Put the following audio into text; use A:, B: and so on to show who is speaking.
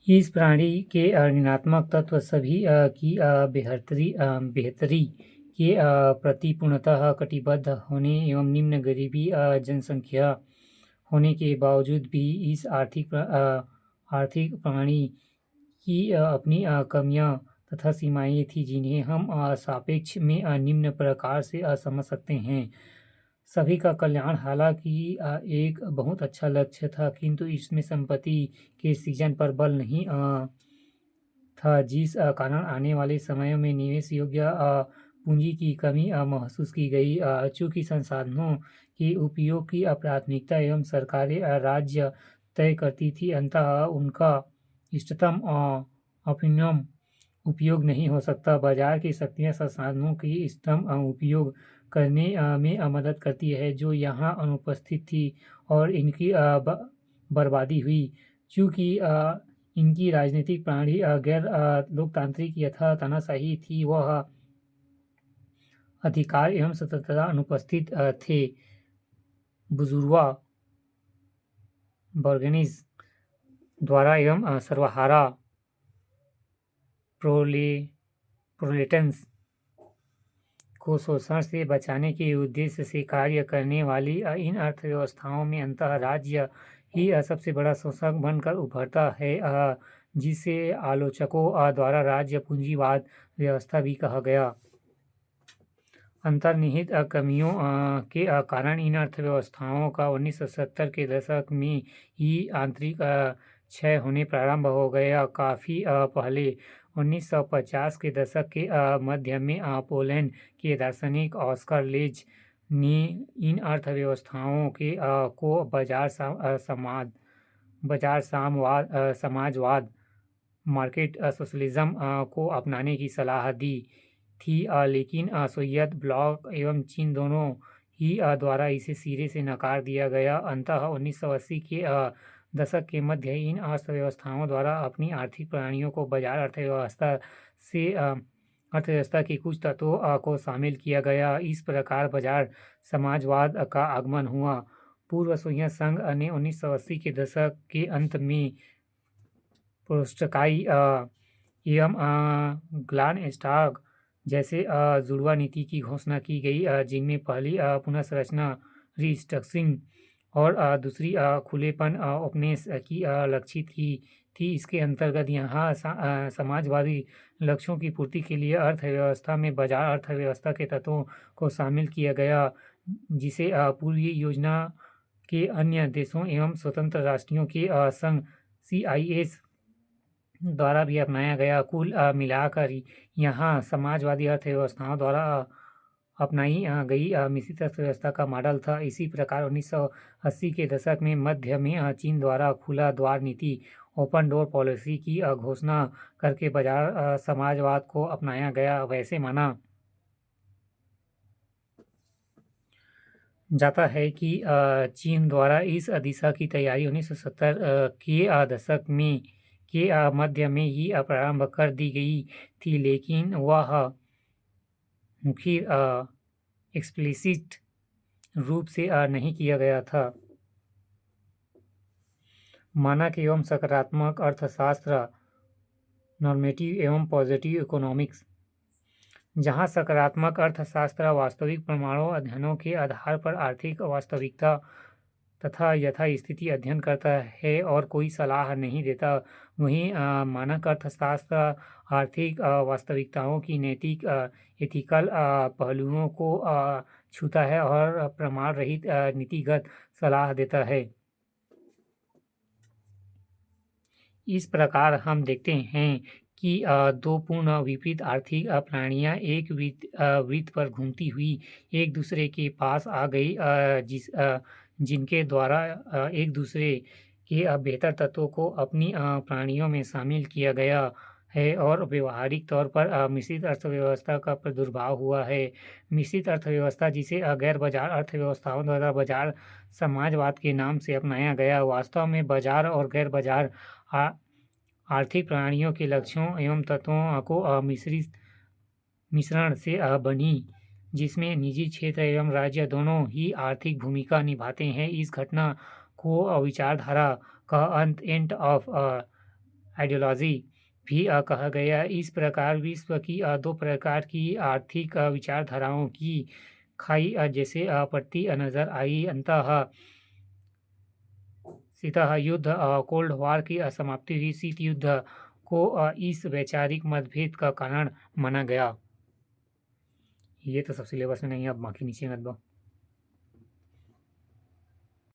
A: इस प्रणाली के ऋणात्मक तत्व सभी की बेहतरी के प्रति पूर्णतः कटिबद्ध होने एवं निम्न गरीबी जनसंख्या होने के बावजूद भी इस आर्थिक प्रणाली की अपनी कमियां तथा सीमाएं थी, जिन्हें हम सापेक्ष में निम्न प्रकार से समझ सकते हैं। सभी का कल्याण हालांकि एक बहुत अच्छा लक्ष्य था, किंतु इसमें संपत्ति के सृजन पर बल नहीं था, जिस कारण आने वाले समयों में निवेश योग्य पूंजी की कमी महसूस की गई। चूंकि संसाधनों के उपयोग की प्राथमिकता एवं सरकारें राज्य तय करती थी, अंततः उनका इष्टतम ऑप्टिमम उपयोग नहीं हो सकता। बाजार की शक्तियाँ संसाधनों की इष्टतम उपयोग करने में मदद करती है, जो यहाँ अनुपस्थित थी, और इनकी बर्बादी हुई। चूँकि इनकी राजनीतिक प्रणाली गैर लोकतांत्रिक यथा तानाशाही थी, वह अधिकार एवं स्वतंत्रता अनुपस्थित थे। बुजुर्वा बर्गेनिस द्वारा एवं सर्वहारा प्रोलेटेंस को शोषण से बचाने के उद्देश्य से कार्य करने वाली इन अर्थव्यवस्थाओं में अंततः राज्य ही सबसे बड़ा शोषक बनकर उभरता है, जिसे आलोचकों द्वारा राज्य पूंजीवाद व्यवस्था भी कहा गया। अंतर्निहित कमियों के कारण इन अर्थव्यवस्थाओं का 1970 के दशक में ही आंतरिक क्षय होने प्रारंभ हो गया। काफ़ी पहले 1950 के दशक के मध्य में पोलैंड के दार्शनिक ऑस्कर लेज ने इन अर्थव्यवस्थाओं के को समाजवाद मार्केट सोशलिज्म को अपनाने की सलाह दी थी, लेकिन सोवियत ब्लॉक एवं चीन दोनों ही द्वारा इसे सिरे से नकार दिया गया। अंततः 1980 के दशक के मध्य इन अर्थव्यवस्थाओं द्वारा अपनी आर्थिक प्रणालियों को बाजार अर्थव्यवस्था के कुछ तत्वों को शामिल किया गया। इस प्रकार बाजार समाजवाद का आगमन हुआ। पूर्व सोवियत संघ ने 1980 के दशक के अंत में पेरोव्स्काई एवं ग्लानस्टार्ग जैसे जुड़वा नीति की घोषणा की गई, जिनमें पहली पुनर्संरचना रीस्ट्रक्चरिंग और दूसरी खुलेपन उपनिवेश की लक्षित की थी। इसके अंतर्गत यहाँ समाजवादी लक्ष्यों की पूर्ति के लिए अर्थव्यवस्था में बाजार अर्थव्यवस्था के तत्वों को शामिल किया गया, जिसे पूर्वी योजना के अन्य देशों एवं स्वतंत्र राष्ट्रों के संघ CIS द्वारा भी अपनाया गया। कुल मिलाकर यहाँ समाजवादी अर्थव्यवस्थाओं द्वारा अपनाई गई मिश्रित अर्थव्यवस्था का मॉडल था। इसी प्रकार 1980 के दशक में मध्य में चीन द्वारा खुला द्वार नीति ओपन डोर पॉलिसी की घोषणा करके बाजार समाजवाद को अपनाया गया। वैसे माना जाता है कि चीन द्वारा इस दिशा की तैयारी 1970 के दशक में के मध्य में ही प्रारंभ कर दी गई थी, लेकिन वह मुखर एक्सप्लिसिट रूप से नहीं किया गया था। मानक एवं सकारात्मक अर्थशास्त्र नॉर्मेटिव एवं पॉजिटिव इकोनॉमिक्स, जहाँ सकारात्मक अर्थशास्त्र वास्तविक प्रमाणों अध्ययनों के आधार पर आर्थिक वास्तविकता तथा यथास्थिति अध्ययन करता है और कोई सलाह नहीं देता, वहीं मानक अर्थशास्त्र आर्थिक वास्तविकताओं की नैतिक एथिकल पहलुओं को छूता है और प्रमाण रहित नीतिगत सलाह देता है। इस प्रकार हम देखते हैं कि दो पूर्ण विपरीत आर्थिक प्रणालियाँ एक वृत्त पर घूमती हुई एक दूसरे के पास आ गई, जिनके द्वारा एक दूसरे के बेहतर तत्वों को अपनी प्रणालियों में शामिल किया गया है और व्यवहारिक तौर पर मिश्रित अर्थव्यवस्था का प्रादुर्भाव हुआ है। मिश्रित अर्थव्यवस्था, जिसे गैर बाजार अर्थव्यवस्थाओं द्वारा बाजार समाजवाद के नाम से अपनाया गया, वास्तव में बाजार और गैर बाजार आर्थिक प्रणालियों के लक्ष्यों एवं तत्वों को मिश्रण से बनी, जिसमें निजी क्षेत्र एवं राज्य दोनों ही आर्थिक भूमिका निभाते हैं। इस घटना को विचारधारा का अंत एंड ऑफ आइडियोलॉजी भी कहा गया। इस प्रकार विश्व की दो प्रकार की आर्थिक विचारधाराओं की खाई जैसे पड़ती नजर आई। अंततः शीतः युद्ध कोल्ड वॉर की समाप्ति हुई। शीत युद्ध को इस वैचारिक मतभेद का कारण माना गया। ये तो सब सिलेबस में नहीं है, अब बाकी नीचे मत दो।